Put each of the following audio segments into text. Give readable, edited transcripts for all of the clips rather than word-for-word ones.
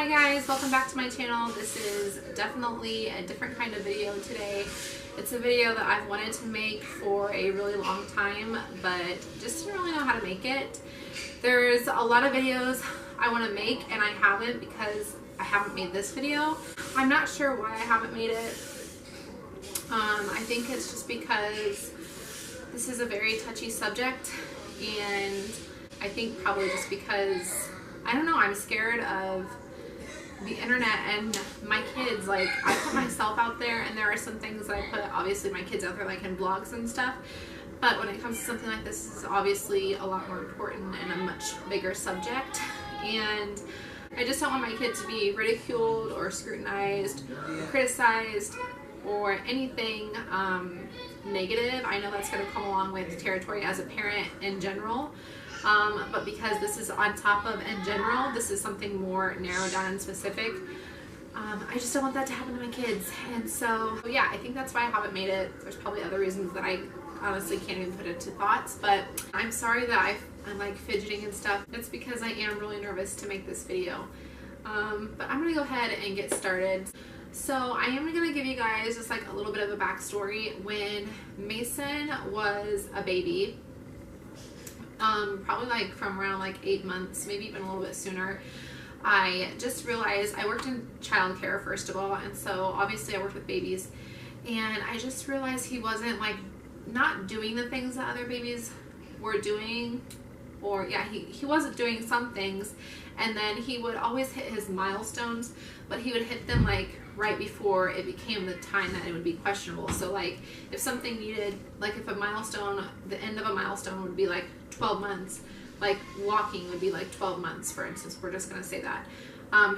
Hi guys, welcome back to my channel. This is definitely a different kind of video today. It's a video that I've wanted to make for a really long time, but just didn't really know how to make it. There's a lot of videos I want to make and I haven't because I haven't made this video. I'm not sure why I haven't made it. I think it's just because this is a very touchy subject, and I think probably just because, I don't know, I'm scared of the internet and my kids. Like, I put myself out there, and there are some things that I put, obviously, my kids out there, like in blogs and stuff, but when it comes to something like this, it's obviously a lot more important and a much bigger subject, and I just don't want my kids to be ridiculed or scrutinized or criticized or anything negative. I know that's going to come along with territory as a parent in general, but because this is on top of in general, this is something more narrowed down and specific. I just don't want that to happen to my kids, and so yeah, I think that's why I haven't made it. There's probably other reasons that I honestly can't even put into thoughts, but I'm sorry that I'm like fidgeting and stuff. It's because I am really nervous to make this video, but I'm gonna go ahead and get started. So I am going to give you guys just like a little bit of a backstory. When Mason was a baby, probably like from around like 8 months, maybe even a little bit sooner, I just realized I worked in childcare first of all, and so obviously I worked with babies, and I just realized he wasn't like not doing the things that other babies were doing, or yeah, he wasn't doing some things, and then he would always hit his milestones, but he would hit them like right before it became the time that it would be questionable. So like if something needed, like if a milestone, the end of a milestone would be like 12 months, like walking would be like 12 months, for instance, we're just gonna say that.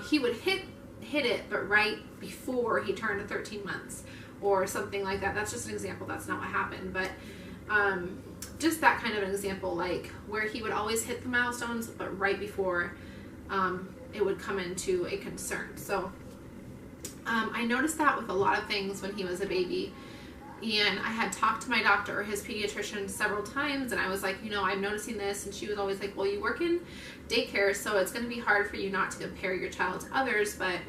He would hit it, but right before he turned 13 months or something like that. That's just an example, that's not what happened, but just that kind of an example, like where he would always hit the milestones, but right before it would come into a concern. So I noticed that with a lot of things when he was a baby, and I had talked to my doctor or his pediatrician several times, and I was like, you know, I'm noticing this, and she was always like, well, you work in daycare, so it's going to be hard for you not to compare your child to others. But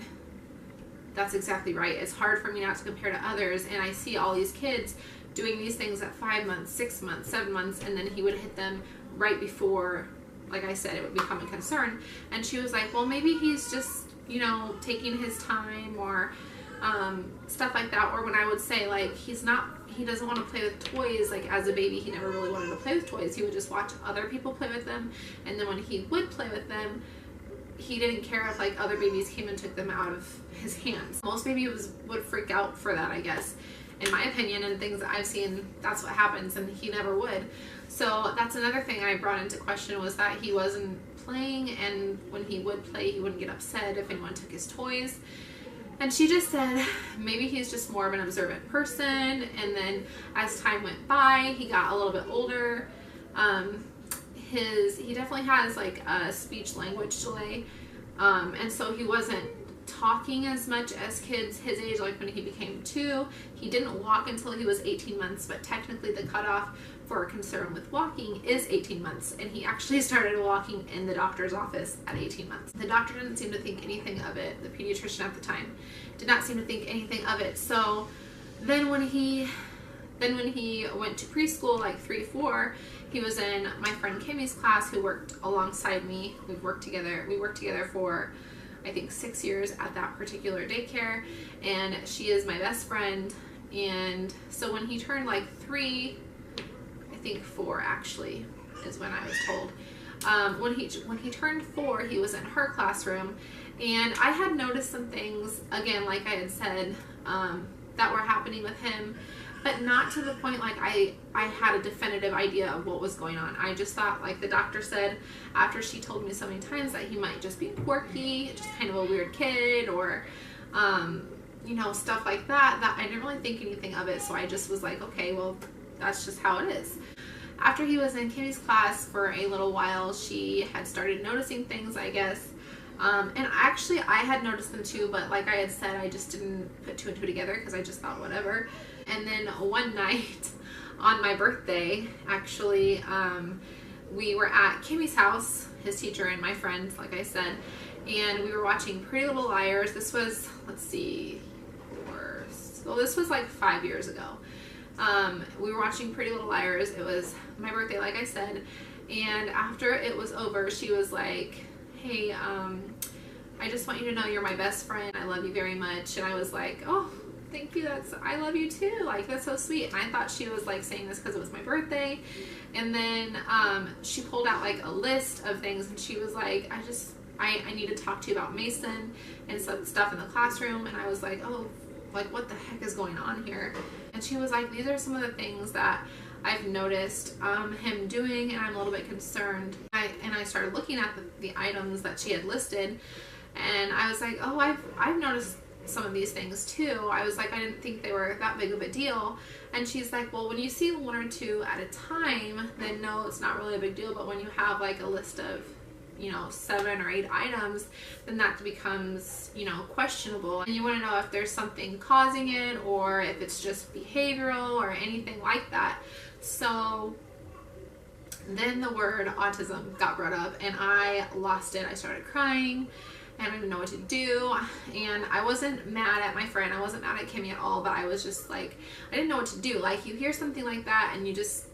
that's exactly right. It's hard for me not to compare to others, and I see all these kids doing these things at 5 months, 6 months, 7 months, and then he would hit them right before, like I said, it would become a concern. And she was like, well, maybe he's just, you know, taking his time, or stuff like that. Or when I would say like he doesn't want to play with toys, like as a baby he never really wanted to play with toys, he would just watch other people play with them, and then when he would play with them, he didn't care if like other babies came and took them out of his hands. Most babies would freak out for that, I guess, in my opinion, and things that I've seen, that's what happens, and he never would. So that's another thing I brought into question, was that he wasn't playing, and when he would play, he wouldn't get upset if anyone took his toys. And she just said maybe he's just more of an observant person, and then as time went by, he got a little bit older. He definitely has like a speech language delay, and so he wasn't talking as much as kids his age. Like when he became 2, he didn't walk until he was 18 months, but technically the cutoff for a concern with walking is 18 months, and he actually started walking in the doctor's office at 18 months. The doctor didn't seem to think anything of it. The pediatrician at the time did not seem to think anything of it. So then when he went to preschool, like 3, 4, he was in my friend Kimmy's class, who worked alongside me. We worked together for I think 6 years at that particular daycare, and she is my best friend. And so when he turned like 3, I think 4 actually is when I was told, when he turned 4, he was in her classroom, and I had noticed some things, again, like I had said, that were happening with him, but not to the point like I had a definitive idea of what was going on. I just thought, like the doctor said, after she told me so many times, that he might just be quirky, just kind of a weird kid, or you know, stuff like that, that I didn't really think anything of it. So I just was like, okay, well, that's just how it is. After he was in Kimmy's class for a little while, she had started noticing things, I guess. And actually I had noticed them too, but like I had said, I just didn't put 2 and 2 together because I just thought whatever. And then one night on my birthday, actually, we were at Kimmy's house, his teacher and my friend, like I said, and we were watching Pretty Little Liars. This was, this was like 5 years ago. We were watching Pretty Little Liars. It was my birthday, like I said, and after it was over, she was like, hey, I just want you to know you're my best friend. I love you very much. And I was like, oh, thank you. I love you too. Like, that's so sweet. And I thought she was like saying this because it was my birthday. And then she pulled out like a list of things, and she was like, I need to talk to you about Mason and some stuff in the classroom. And I was like, oh, like, what the heck is going on here? And she was like, these are some of the things that I've noticed him doing, and I'm a little bit concerned. I started looking at the items that she had listed, and I was like, oh, I've noticed some of these things too. I was like, I didn't think they were that big of a deal. And she's like, well, when you see one or two at a time, then no, it's not really a big deal. But when you have like a list of, 7 or 8 items, then that becomes, questionable. And you want to know if there's something causing it, or if it's just behavioral or anything like that. So then the word autism got brought up, and I lost it. I started crying, and I didn't know what to do. And I wasn't mad at my friend. I wasn't mad at Kimmy at all, but I was just like, I didn't know what to do. Like, you hear something like that, and you just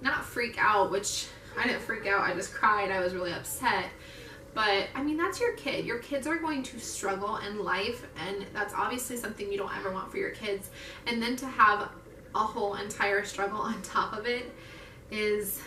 not freak out, which I didn't freak out. I just cried. I was really upset. But I mean, that's your kid. Your kids are going to struggle in life, and that's obviously something you don't ever want for your kids. And then to have a whole entire struggle on top of it it's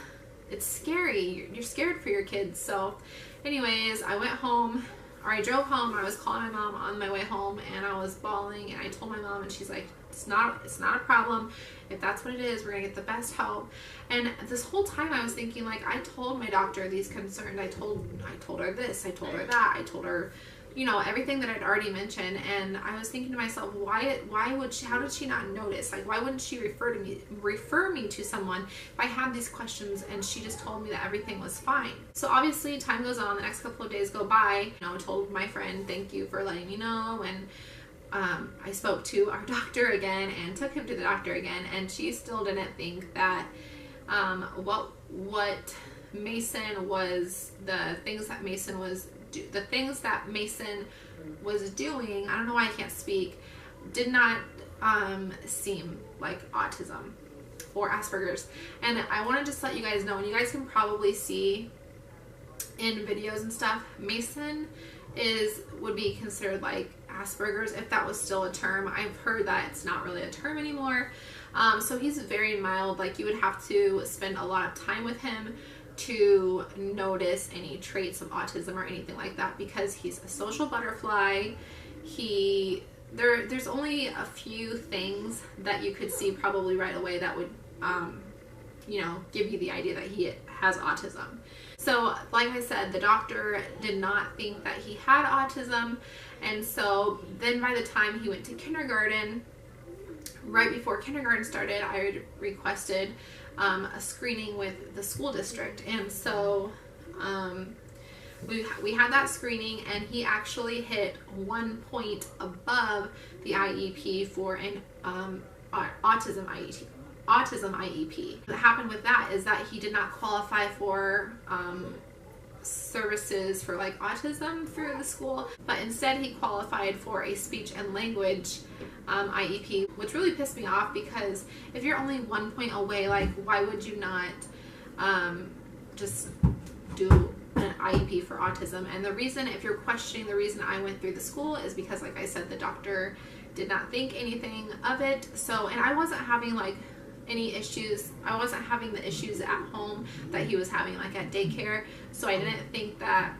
scary. You're scared for your kids. So anyways, I went home, or I drove home. I was calling my mom on my way home, and I was bawling, and I told my mom, and she's like, it's not a problem. If that's what it is, we're gonna get the best help. And this whole time I was thinking, like, I told my doctor these concerns. I told her this, I told her that, I told her, everything that I'd already mentioned. And I was thinking to myself, why would she, how did she not notice? Like, why wouldn't she refer me to someone if I had these questions and she just told me that everything was fine? So obviously time goes on, the next couple of days go by. I told my friend, thank you for letting me know. And I spoke to our doctor again and took him to the doctor again, and she still didn't think that what Mason was, the things that Mason was doing, I don't know why I can't speak, did not seem like autism or Asperger's. And I want to just let you guys know, and you guys can probably see in videos and stuff, Mason would be considered like Asperger's, if that was still a term. I've heard that it's not really a term anymore. So he's very mild. Like, you would have to spend a lot of time with him to notice any traits of autism or anything like that, because he's a social butterfly. There's only a few things that you could see probably right away that would give you the idea that he has autism. So like I said, the doctor did not think that he had autism. And so then by the time he went to kindergarten, right before kindergarten started, I requested a screening with the school district. And so we had that screening, and he actually hit 1 point above the IEP for an autism IEP. What happened with that is that he did not qualify for services for like autism through the school, but instead he qualified for a speech and language IEP, which really pissed me off, because if you're only 1 point away, like, why would you not just do an IEP for autism? And the reason, if you're questioning the reason I went through the school, is because, like I said, the doctor did not think anything of it. So, and I wasn't having like any issues. I wasn't having the issues at home that he was having like at daycare. So I didn't think that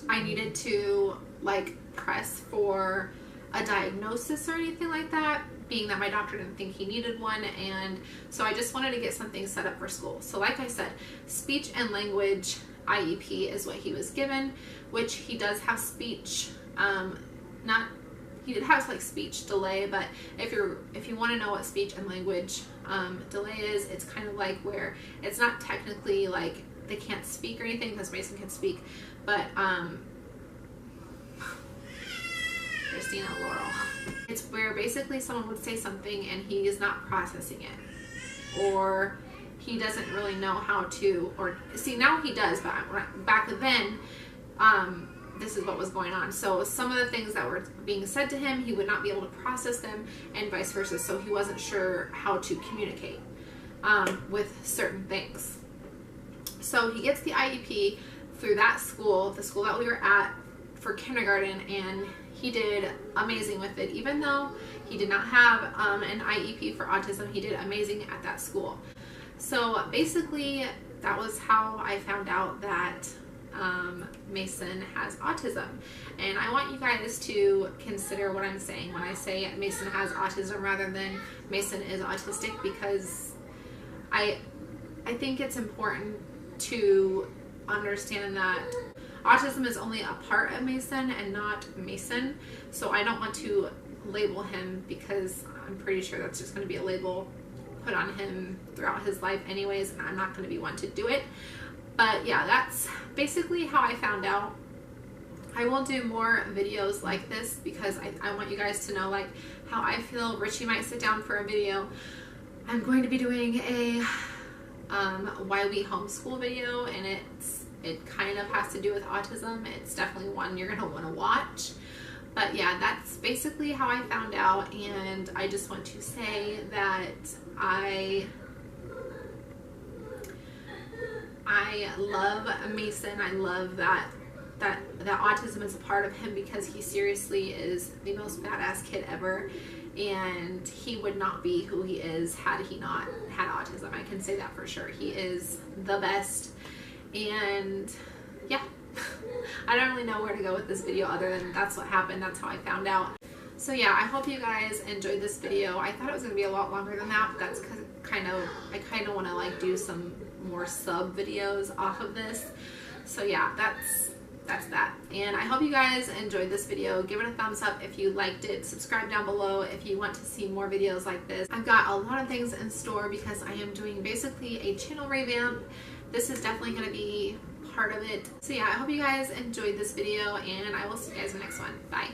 I needed to like press for a diagnosis or anything like that, being that my doctor didn't think he needed one. And so I just wanted to get something set up for school. So like I said, speech and language IEP is what he was given, which he does have speech, he did have like speech delay. But if you want to know what speech and language delay is, it's kind of like where it's not technically like they can't speak or anything, because Mason can speak, but Christina Laurel, it's where basically someone would say something and he is not processing it, or he doesn't really know how to, or see, now he does, but back then this is what was going on. So some of the things that were being said to him, he would not be able to process them, and vice versa. So he wasn't sure how to communicate with certain things. So he gets the IEP through that school, the school that we were at for kindergarten, and he did amazing with it. Even though he did not have an IEP for autism, he did amazing at that school. So basically, that was how I found out that Mason has autism. And I want you guys to consider what I'm saying when I say Mason has autism rather than Mason is autistic, because I think it's important to understand that autism is only a part of Mason and not Mason. So I don't want to label him, because I'm pretty sure that's just going to be a label put on him throughout his life anyways, and I'm not going to be one to do it. But yeah, that's basically how I found out. I will do more videos like this because I want you guys to know like how I feel. Richie might sit down for a video. I'm going to be doing a why we homeschool video, and it kind of has to do with autism. It's definitely one you're going to want to watch. But yeah, that's basically how I found out, and I just want to say that I love Mason. I love that autism is a part of him, because he seriously is the most badass kid ever, and he would not be who he is had he not had autism. I can say that for sure. He is the best, and yeah. I don't really know where to go with this video other than that's what happened. That's how I found out. So yeah, I hope you guys enjoyed this video. I thought it was going to be a lot longer than that, but that's because I kind of want to like do some more sub videos off of this. So yeah, that's that. And I hope you guys enjoyed this video. Give it a thumbs up if you liked it. Subscribe down below if you want to see more videos like this. I've got a lot of things in store because I am doing basically a channel revamp. This is definitely going to be part of it. So yeah, I hope you guys enjoyed this video, and I will see you guys in the next one. Bye.